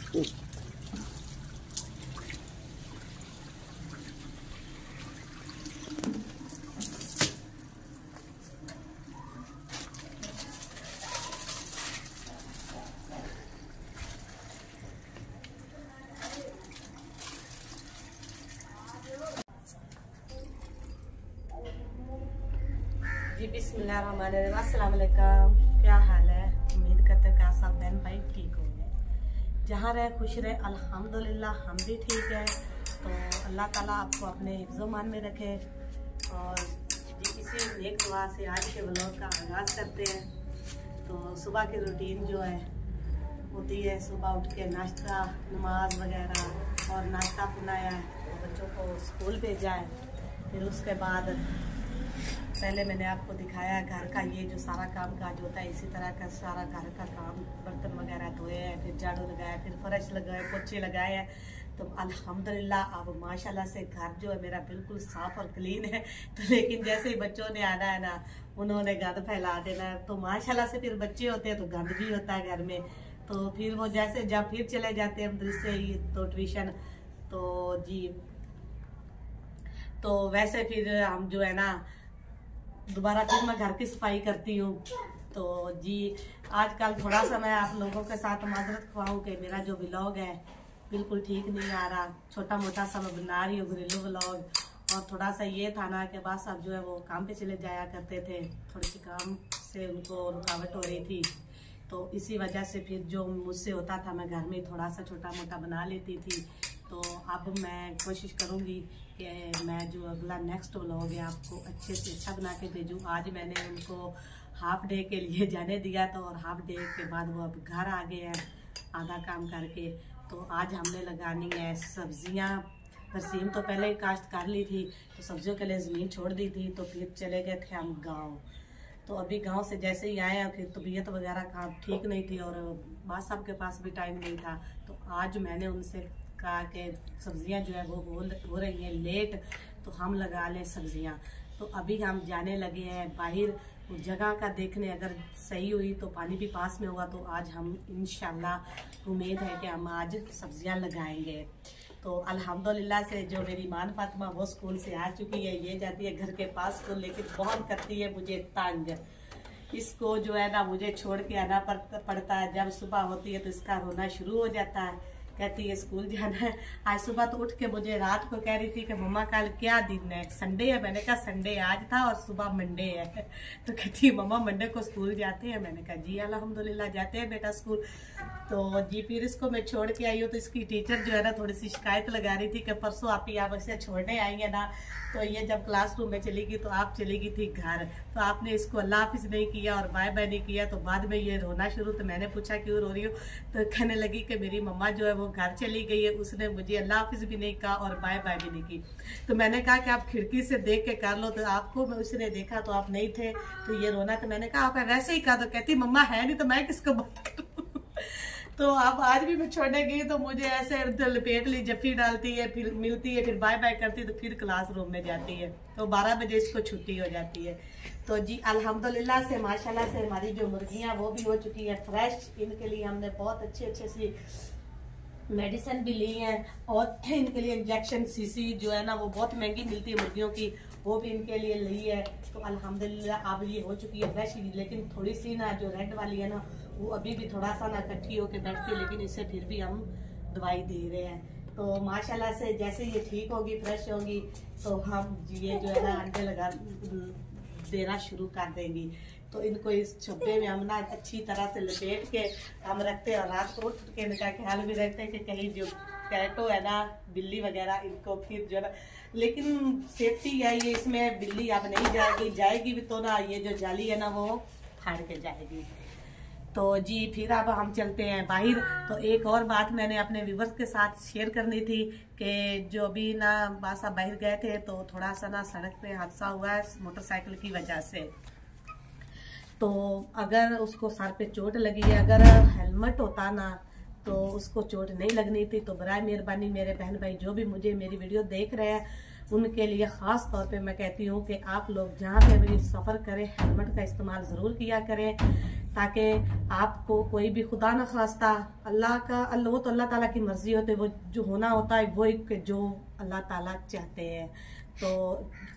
जी बिस्मिल्लाहिर्रहमानिर्रहीम, अस्सलाम वालेकुम। क्या हाल है? उम्मीद करते हैं कि आप सब बहन भाई ठीक होंगे, जहाँ रहे खुश रहे। अल्हम्दुलिल्लाह हम भी ठीक है। तो अल्लाह ताला आपको अपने हिफ्ज़-ओ-मान में रखे। और जी इसी नेक दुआ से आज के व्लॉग का आगाज़ करते हैं। तो सुबह की रूटीन जो है होती है, सुबह उठ के नाश्ता नमाज वगैरह और नाश्ता बनाया है, तो बच्चों को स्कूल भेजा है। फिर उसके बाद पहले मैंने आपको दिखाया घर का ये जो सारा काम काज होता है, इसी तरह का सारा घर का काम, बर्तन वगैरह धोए हैं, फिर झाड़ू लगाया, फिर फर्श लगाए, पोछे लगाए हैं। तो अल्हम्दुलिल्लाह अब माशाल्लाह से घर जो है मेरा बिल्कुल साफ़ और क्लीन है। तो लेकिन जैसे ही बच्चों ने आना है ना, उन्होंने गंद फैला देना है। तो माशाल्लाह से फिर बच्चे होते हैं तो गंद भी होता है घर में। तो फिर वो जैसे जब फिर चले जाते हैं मदरसे से तो ट्यूशन, तो जी तो वैसे फिर हम जो है ना दोबारा फिर मैं घर की सफाई करती हूँ। तो जी आजकल थोड़ा सा मैं आप लोगों के साथ माजरत खुआऊँ कि मेरा जो व्लॉग है बिल्कुल ठीक नहीं आ रहा। छोटा मोटा सा मैं बना रही हूँ घरेलू व्लॉग। और थोड़ा सा ये था ना कि बस अब जो है वो काम पे चले जाया करते थे, थोड़ी सी काम से उनको रुकावट हो रही थी। तो इसी वजह से फिर जो मुझसे होता था मैं घर में थोड़ा सा छोटा मोटा बना लेती थी। तो अब मैं कोशिश करूँगी कि मैं जो अगला नेक्स्ट व्लॉग है आपको अच्छे से अच्छा बना के भेजूँ। आज मैंने उनको हाफ डे के लिए जाने दिया था और हाफ डे के बाद वो अब घर आ गए हैं आधा काम करके। तो आज हमने लगानी है सब्जियां। बरसीम तो पहले ही काश्त कर ली थी, तो सब्जियों के लिए ज़मीन छोड़ दी थी। तो फिर चले गए थे हम गाँव। तो अभी गांव से जैसे ही आए हैं फिर तबीयत वगैरह का ठीक नहीं थी और बात साहब के पास भी टाइम नहीं था। तो आज मैंने उनसे कहा कि सब्जियां जो है वो हो रही हैं लेट, तो हम लगा लें सब्जियां। तो अभी हम जाने लगे हैं बाहर जगह का देखने। अगर सही हुई तो पानी भी पास में होगा, तो आज हम इंशाल्लाह उम्मीद है कि हम आज सब्जियां लगाएंगे। तो अल्हम्दुलिल्लाह से जो मेरी मान फातिमा वो स्कूल से आ चुकी है। ये जाती है घर के पास स्कूल, लेकिन बहुत करती है मुझे तंग। इसको जो है ना मुझे छोड़ के आना पड़ता है। जब सुबह होती है तो इसका रोना शुरू हो जाता है, कहती है स्कूल जाना है। आज सुबह तो उठ के मुझे रात को कह रही थी कि मम्मा कल क्या दिन है, संडे है। मैंने कहा संडे आज था और सुबह मंडे है। तो कहती है मम्मा मंडे को स्कूल जाते हैं। मैंने कहा जी अल्हम्दुलिल्लाह जाते हैं बेटा स्कूल। तो जी फिर इसको मैं छोड़ के आई हूँ। तो इसकी टीचर जो है ना थोड़ी सी शिकायत लगा रही थी कि परसों आप इसे छोड़ने आई है ना, तो ये जब क्लासरूम में चली गई तो आप चली गई थी घर, तो आपने इसको अल्लाह हाफिज नहीं किया और बाय बाय नहीं किया। तो बाद में ये रोना शुरू। तो मैंने पूछा क्यों रो रही हो, तो कहने लगी कि मेरी मम्मा जो है वो घर चली गई है, उसने मुझे अल्लाह हाफिज भी नहीं कहा और बाय बाय भी नहीं की। तो मैंने कहा कि आप खिड़की से देख के कर लो, तो आपको मैं उसने देखा तो आप नहीं थे, तो ये रोना। तो मैंने कहा आप वैसे ही कहा। तो कहती मम्मा है नहीं तो मैं किसको बात करूं। तो अब आज भी मैं छोड़ने गई तो मुझे ऐसे लपेट ली, जफ्फी डालती है, फिर मिलती है, फिर बाय बाय करती है, तो फिर क्लासरूम में जाती है। तो 12 बजे इसको छुट्टी हो जाती है। तो जी अल्हम्दुलिल्लाह से माशाल्लाह से हमारी जो मुर्गियां वो भी हो चुकी है फ्रेश। इनके लिए हमने बहुत अच्छे सी मेडिसिन भी ली है और इनके लिए इंजेक्शन सीसी जो है ना वो बहुत महंगी मिलती है मुर्गियों की, वो भी इनके लिए ली है। तो अल्हम्दुलिल्लाह अब ये हो चुकी है फ्रेश। लेकिन थोड़ी सी ना जो रेड वाली है ना वो अभी भी थोड़ा सा ना इकट्ठी होकर बैठती है, लेकिन इसे फिर भी हम दवाई दे रहे हैं। तो माशाल्लाह से जैसे ये ठीक होगी फ्रेश होगी तो हम ये जो है ना अंडे लगा देना शुरू कर देंगी। तो इनको इस छुप्पे में हम ना अच्छी तरह से लपेट के हम रखते हैं और रात को उठ के इनका ख्याल भी रखते हैं कि कहीं जो कैटो है ना बिल्ली वगैरह इनको फिर जो है ना, लेकिन सेफ्टी है ये, इसमें बिल्ली अब नहीं जाएगी भी तो ना ये जो जाली है ना वो फाड़ के जाएगी। तो जी फिर अब हम चलते हैं बाहर। तो एक और बात मैंने अपने व्यूवर्स के साथ शेयर करनी थी कि जो अभी ना बासा बाहर गए थे तो थोड़ा सा ना सड़क पे हादसा हुआ है मोटरसाइकिल की वजह से। तो अगर उसको सर पे चोट लगी है, अगर हेलमेट होता ना तो उसको चोट नहीं लगनी थी। तो बराए मेहरबानी मेरे बहन भाई जो भी मुझे मेरी वीडियो देख रहे हैं उनके लिए ख़ास तौर पे मैं कहती हूँ कि आप लोग जहाँ पे भी सफ़र करें हेलमेट का इस्तेमाल ज़रूर किया करें। ताकि आपको कोई भी खुदा न खास्ता वो तो अल्लाह ताला की मर्जी होती है, वो जो होना होता है वो जो अल्लाह ताला चाहते हैं। तो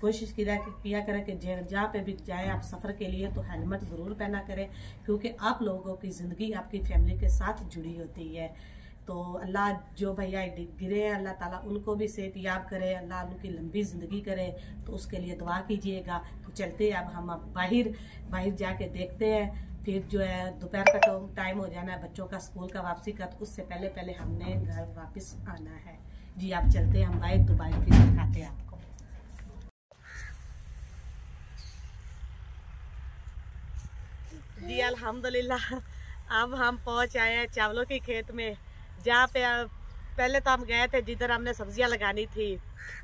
कोशिश किया करें कि जहाँ पे भी जाए आप सफ़र के लिए तो हेलमेट ज़रूर पहना करें, क्योंकि आप लोगों की ज़िंदगी आपकी फैमिली के साथ जुड़ी होती है। तो अल्लाह जो भैया गिरे हैं अल्लाह ताला उनको भी सेहत याब करे, अल्लाह उनकी लंबी ज़िंदगी करे, तो उसके लिए दुआ कीजिएगा। तो चलते हैं अब हम बाहर जाके देखते हैं। फिर जो है दोपहर का टाइम हो जाना है, बच्चों का स्कूल का वापसी का, तो उससे पहले हमने घर वापस आना है। जी आप चलते हैं हम बाहर, तो बाहर फिर दिखाते हैं आपको। जी अल्हम्दुलिल्लाह अब हम पहुंच आए हैं चावलों के खेत में, जहाँ पे पहले तो हम गए थे जिधर हमने सब्जियां लगानी थी,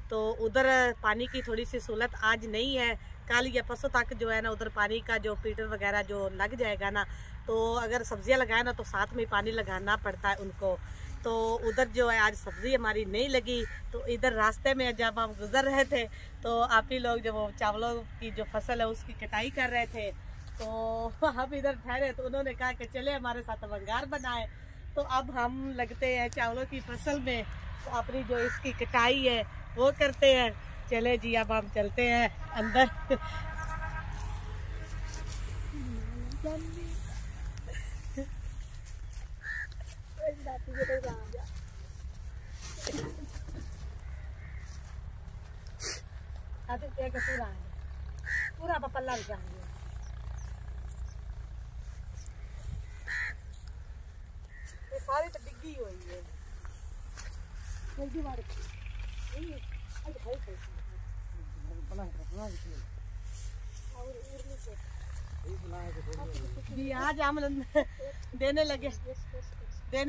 तो उधर पानी की थोड़ी सी सहूलत आज नहीं है। कल या परसों तक जो है ना उधर पानी का जो पीटर वगैरह जो लग जाएगा ना, तो अगर सब्जियां लगाए ना तो साथ में पानी लगाना पड़ता है उनको। तो उधर जो है आज सब्जी हमारी नहीं लगी। तो इधर रास्ते में जब हम गुजर रहे थे तो आप ही लोग जब चावलों की जो फसल है उसकी कटाई कर रहे थे, तो हम इधर ठहरे तो उन्होंने कहा कि चले हमारे साथ वंगार बनाए। तो अब हम लगते हैं चावलों की फसल में, तो अपनी जो इसकी कटाई है वो करते हैं। चले जी अब हम चलते हैं अंदर। पूरा पल्ला जाएंगे। सारी तो डिग्गी हुई है। जी आज हम देने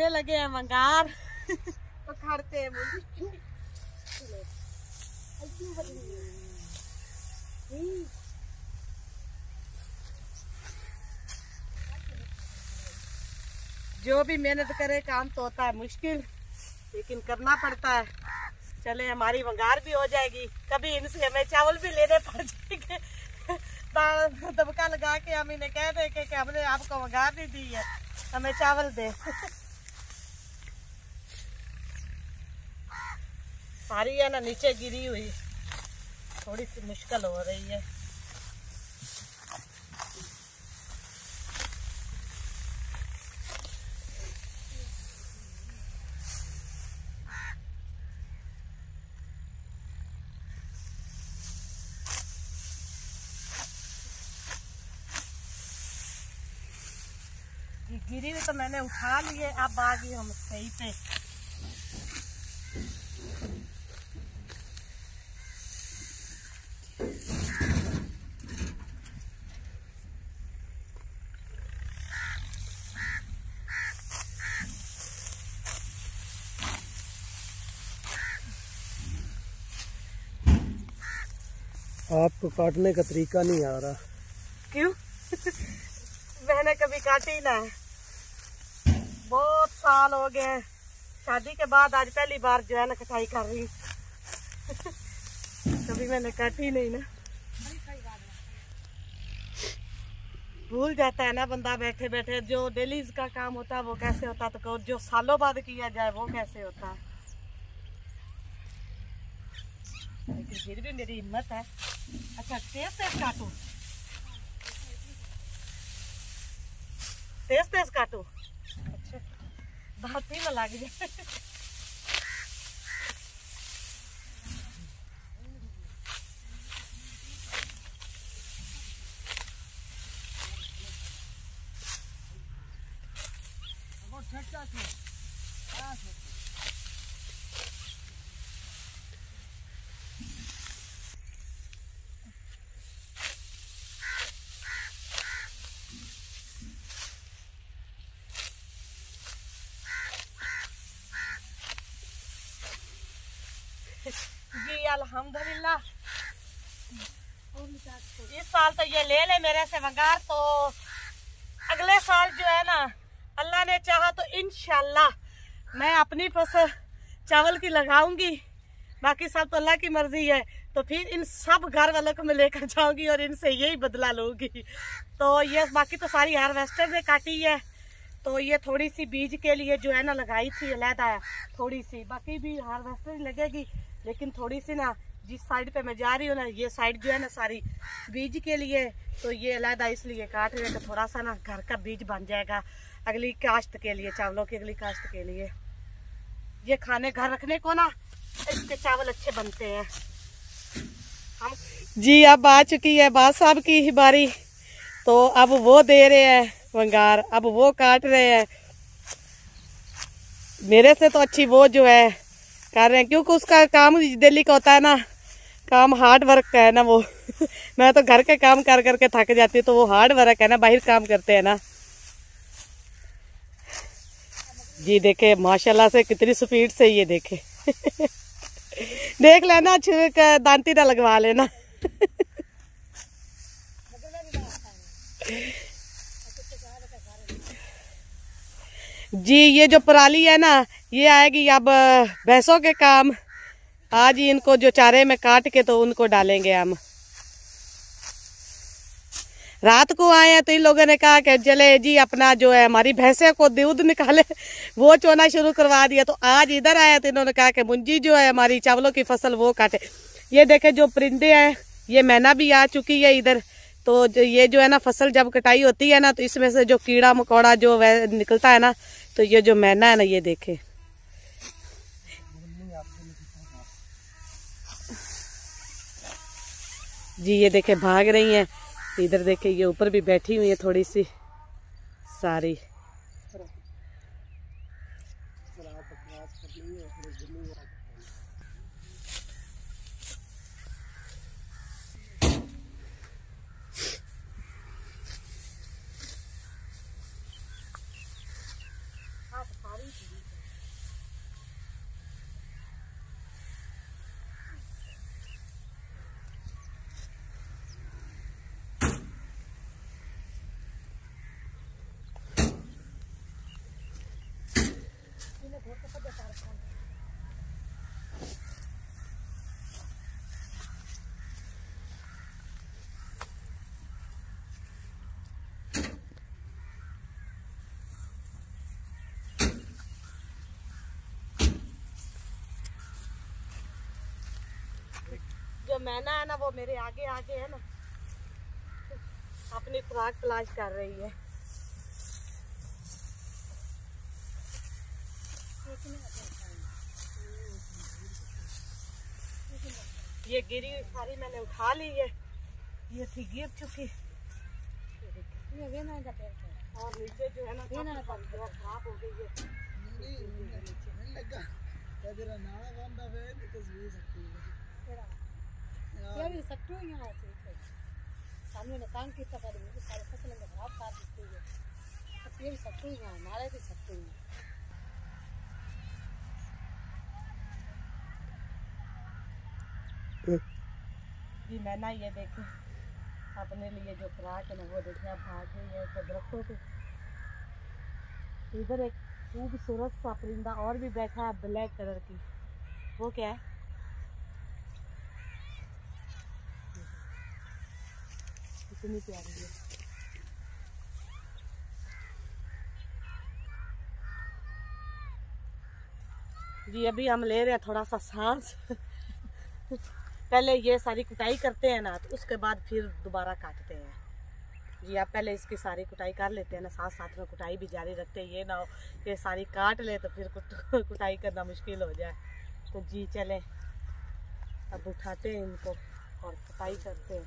लगे हैं वंगार। पकड़ते हैं जो भी मेहनत करे काम तो होता है मुश्किल, लेकिन करना पड़ता है। चले हमारी वंगार भी हो जाएगी, कभी इनसे हमें चावल भी लेने पड़ जाएंगे। दबका लगा के हम इन्हें कह दें कि हमने आपको वंगार नहीं दी है, हमें चावल दे। सारी है ना नीचे गिरी हुई, थोड़ी सी मुश्किल हो रही है। गिरी हुई तो मैंने उठा लिए, अब आ गई हम सही पे। आपको काटने का तरीका नहीं आ रहा। क्यों? मैंने कभी काटी ना, बहुत साल हो गए शादी के बाद, आज पहली बार जो है ना कटाई कर रही। कभी मैंने काटी नहीं ना। भूल जाता है ना बंदा बैठे बैठे, जो डेली का काम होता है वो कैसे होता है, तो जो सालों बाद किया जाए वो कैसे होता है। लेकिन फिर भी मेरी हिम्मत है। अच्छा तेज काटू, तेज काटू। अच्छा दांत ही ना लग जाए। जी अल्हम्दुलिल्लाह इस साल तो ये ले मेरे से वंगार, तो अगले साल जो है ना अल्लाह ने चाहा तो इंशाल्लाह मैं अपनी फसल चावल की लगाऊंगी। बाकी सब तो अल्लाह की मर्जी है। तो फिर इन सब घर वालों को मैं लेकर जाऊंगी और इनसे यही बदला लूंगी। तो ये बाकी तो सारी हार्वेस्टर ने काटी है। तो ये थोड़ी सी बीज के लिए जो है ना लगाई थी अलहदा थोड़ी सी, बाकी भी हार्वेस्टर लगेगी, लेकिन थोड़ी सी ना जिस साइड पे मैं जा रही हूँ ना ये साइड जो है ना सारी बीज के लिए, तो ये अलहदा इसलिए काट रहे हैं। तो थोड़ा सा ना घर का बीज बन जाएगा अगली काश्त के लिए, चावलों की अगली काश्त के लिए। ये खाने घर रखने को ना इसके चावल अच्छे बनते हैं। हम जी अब आ चुकी है बाद साहब की ही बारी, तो अब वो दे रहे हैं वंगार, अब वो काट रहे हैं। मेरे से तो अच्छी वो जो है कर रहे हैं, क्योंकि उसका काम डेली का होता है ना, काम हार्ड वर्क का है ना वो मैं तो घर के काम कर करके थक जाती हूँ, तो वो हार्ड वर्क है ना, बाहर काम करते हैं ना। जी देखे माशाल्लाह से कितनी स्पीड से ये देखे देख लेना दांती ना लगवा लेना जी ये जो पराली है ना ये आएगी अब भैंसों के काम। आज ही इनको जो चारे में काट के तो उनको डालेंगे हम। रात को आए हैं तो इन लोगों ने कहा कि चले जी अपना जो है हमारी भैंसे को दूध निकाले, वो चोना शुरू करवा दिया। तो आज इधर आए तो इन्होंने कहा कि मुंजी जो है हमारी चावलों की फसल वो काटे। ये देखे जो परिंदे हैं, ये मैना भी आ चुकी है इधर। तो ये जो है ना फसल जब कटाई होती है ना तो इसमें से जो कीड़ा मकोड़ा जो निकलता है ना, तो ये जो मैना है ना ये देखे जी, ये देखे भाग रही हैं। इधर देखे ये ऊपर भी बैठी हुई है थोड़ी सी सारी। जो मैना है ना वो मेरे आगे आगे है ना, अपनी खुराक तलाश कर रही है। ये गिरी सारी मैंने उठा ली है, ये थी गिर चुकी और नीचे जो है ना खराब हो गई है। ये भी सट्टू यहाँ से सामने ने काम किया कर मुझे सारे फसल में खराब कर देते हैं। बस ये भी सट्टू यहाँ नारे भी सट्टू हैं। जी मैना ये देखे अपने लिए जो खुराक है ना वो देखे अब भाग गई है तो दरख्तों पे। इधर एक खूबसूरत सा परिंदा और भी बैठा है ब्लैक कलर की, वो क्या है? कितनी प्यारी है। जी अभी हम ले रहे हैं थोड़ा सा सांस पहले ये सारी कुटाई करते हैं ना तो उसके बाद फिर दोबारा काटते हैं। जी आप पहले इसकी सारी कुटाई कर लेते हैं ना, साथ साथ में कुटाई भी जारी रखते हैं। ये ना हो ये सारी काट ले तो फिर कुटाई करना मुश्किल हो जाए। तो जी चले अब उठाते हैं इनको और कुटाई करते हैं।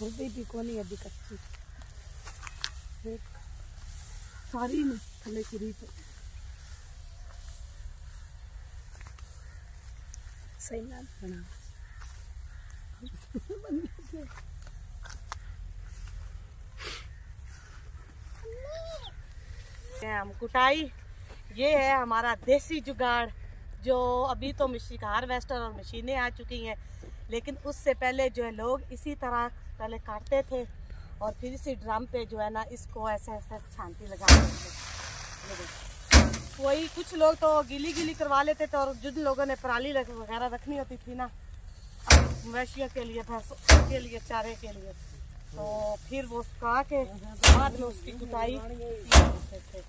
भी कोनी अभी कच्ची सारी थले गिरी तो सही ना बना हम कुटाई ये है हमारा देसी जुगाड़। जो अभी तो मशीन हार्वेस्टर और मशीनें आ चुकी हैं, लेकिन उससे पहले जो है लोग इसी तरह पहले काटते थे और फिर इसी ड्रम पे जो है ना इसको ऐसे ऐसे छांटी लगा देते। वही कुछ लोग तो गीली गीली करवा लेते थे, और जिन लोगों ने पराली वगैरह रखनी होती थी ना मवेशियों के लिए, भैंसों के लिए, चारे के लिए, तो फिर वो सुखा के बाद में उसकी कुटाई करते थे।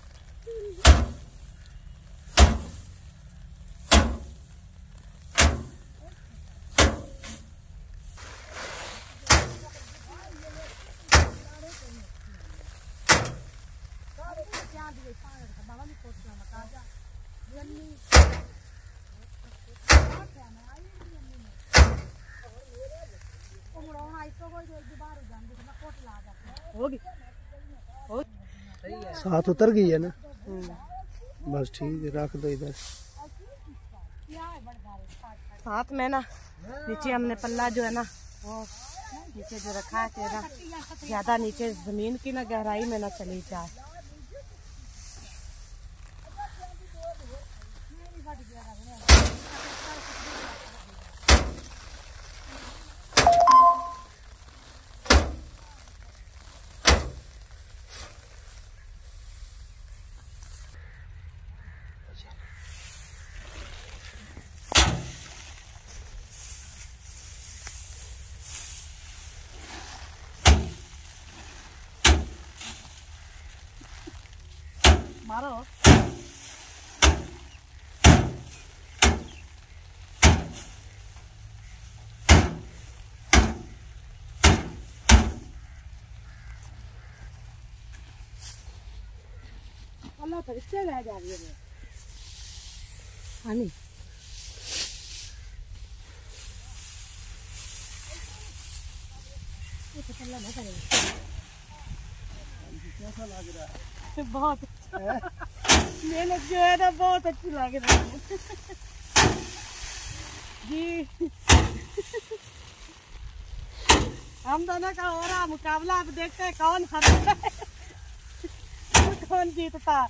होगी साथ उतर गई है ना। बस ठीक है, रख दो इधर। साथ में ना नीचे हमने पल्ला जो है ना वो नीचे जो रखा है कि ना ज्यादा नीचे जमीन की ना गहराई में ना चली जाए। मारो अल्लाह तो इससे रह जा रही है हानी। कैसा लग रहा है? बहुत अच्छा मेहनत जो है ना बहुत अच्छी लग रही है जी। हम दोनों का हो रहा मुकाबला, अब देखते हैं कौन हारता है कौन जीतता।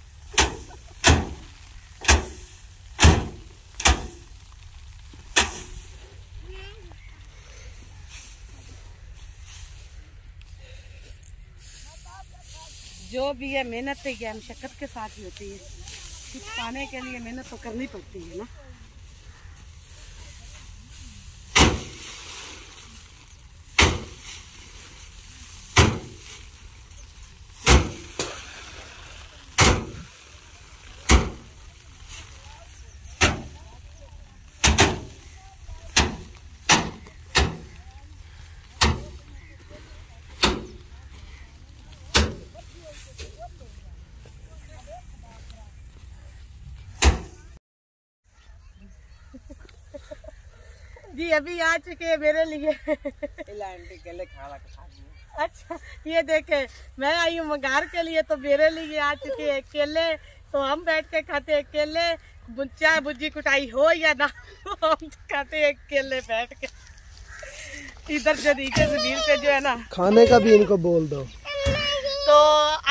जो भी है मेहनत तो ये मशक्कत के साथ ही होती है, कुछ पाने के लिए मेहनत तो करनी पड़ती है ना। जी अभी आ चुके हैं मेरे लिए केले खाना। अच्छा ये देखे मैं आई हूँ मगार के लिए, तो मेरे लिए आ चुके हैं केले। तो हम बैठ के खाते हैं केले, चाहे भुजी कुटाई हो या ना हम खाते हैं केले बैठ के। इधर जो नीचे जमीन पे जो है ना खाने का भी इनको बोल दो। तो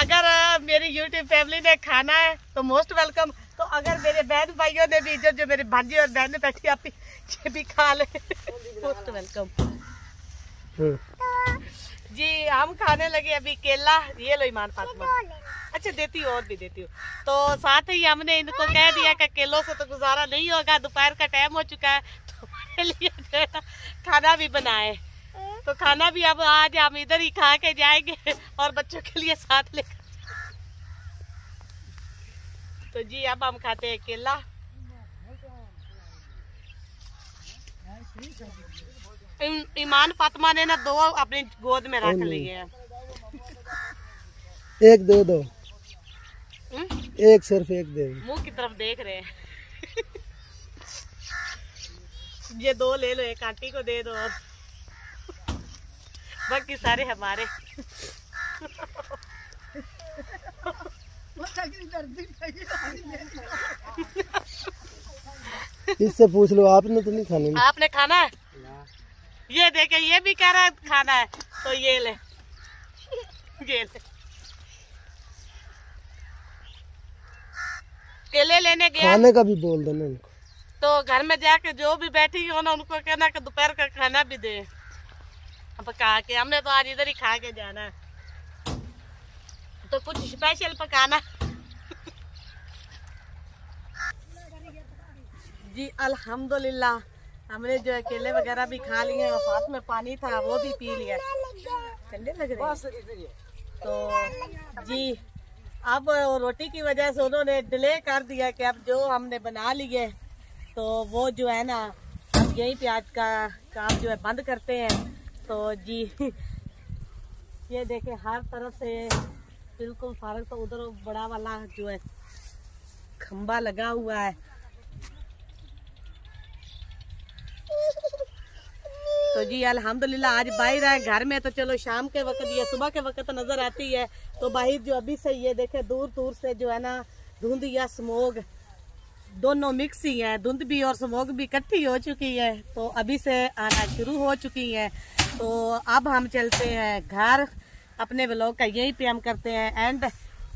अगर मेरी यूट्यूब फैमिली ने खाना है तो मोस्ट वेलकम। तो अगर मेरे बहन भाइयों ने भी जो मेरे भांजी और बहन बैठी आप ये भी खा ले मोस्ट वेलकम जी। हम खाने लगे अभी केला। ये लो ईमान फातिमा, अच्छा देती हूँ और भी देती हूँ। तो साथ ही हमने इनको कह दिया कि केलों से तो गुजारा नहीं होगा, दोपहर का टाइम हो चुका है, तो हमारे लिए खाना भी बनाए। तो खाना भी अब आज हम इधर ही खा के जाएंगे और बच्चों के लिए साथ लेकर। तो जी अब हम खाते हैं केला। ईमान फातिमा ने ना 2 अपनी गोद में रख लिए हैं। एक दे दो, एक सिर्फ एक दे। मुंह की तरफ देख रहे हैं ये 2 ले लो, एक आंटी को दे दो और बाकी सारे हमारे। इससे पूछ लो, आपने तो नहीं खाने। आपने खाना है? ये देखे ये भी कह रहा है खाना है, तो ये ले ये ले। केले लेने गया, खाने का भी बोल देना इनको। तो घर में जाके जो भी बैठी हो ना उनको कहना कि दोपहर का खाना भी दे पका के। हमने तो आज इधर ही खा के जाना है। तो कुछ स्पेशल पकाना। जी अल्हम्दुलिल्लाह हमने जो है केले वगैरह भी खा लिए और साथ में पानी था वो भी पी लिया। ठंडे लग रहे हैं तो जी अब रोटी की वजह से उन्होंने डिले कर दिया कि अब जो हमने बना लिए तो वो जो है ना अब यहीं पे आज का काम जो है बंद करते हैं। तो जी ये देखें हर तरफ से बिल्कुल फारग, तो उधर बड़ा वाला जो है खंबा लगा हुआ है। तो जी अल्हम्दुलिल्लाह आज बाहर है, घर में तो चलो शाम के वक्त या सुबह के वक्त नजर आती है, तो बाहर जो अभी से ये देखे दूर दूर से जो है ना धुंध या स्मोग दोनों मिक्स ही है, धुंध भी और स्मोग भी इकट्ठी हो चुकी है, तो अभी से आना शुरू हो चुकी है। तो अब हम चलते हैं घर, अपने व्लॉग का यहीं पे हम करते हैं एंड।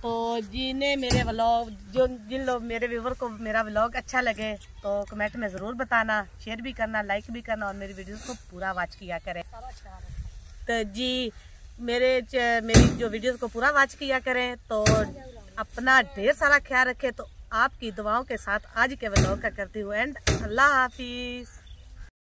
तो जिन्हें मेरे व्लॉग जिन लोग मेरे व्यूवर को मेरा व्लॉग अच्छा लगे तो कमेंट में ज़रूर बताना, शेयर भी करना, लाइक भी करना और मेरी वीडियोस को पूरा वॉच किया करें। तो जी मेरी जो वीडियोस को पूरा वॉच किया करें, तो अपना ढेर सारा ख्याल रखें। तो आपकी दुआओं के साथ आज के व्लॉग का करती हूँ एंड। अल्लाह हाफिज।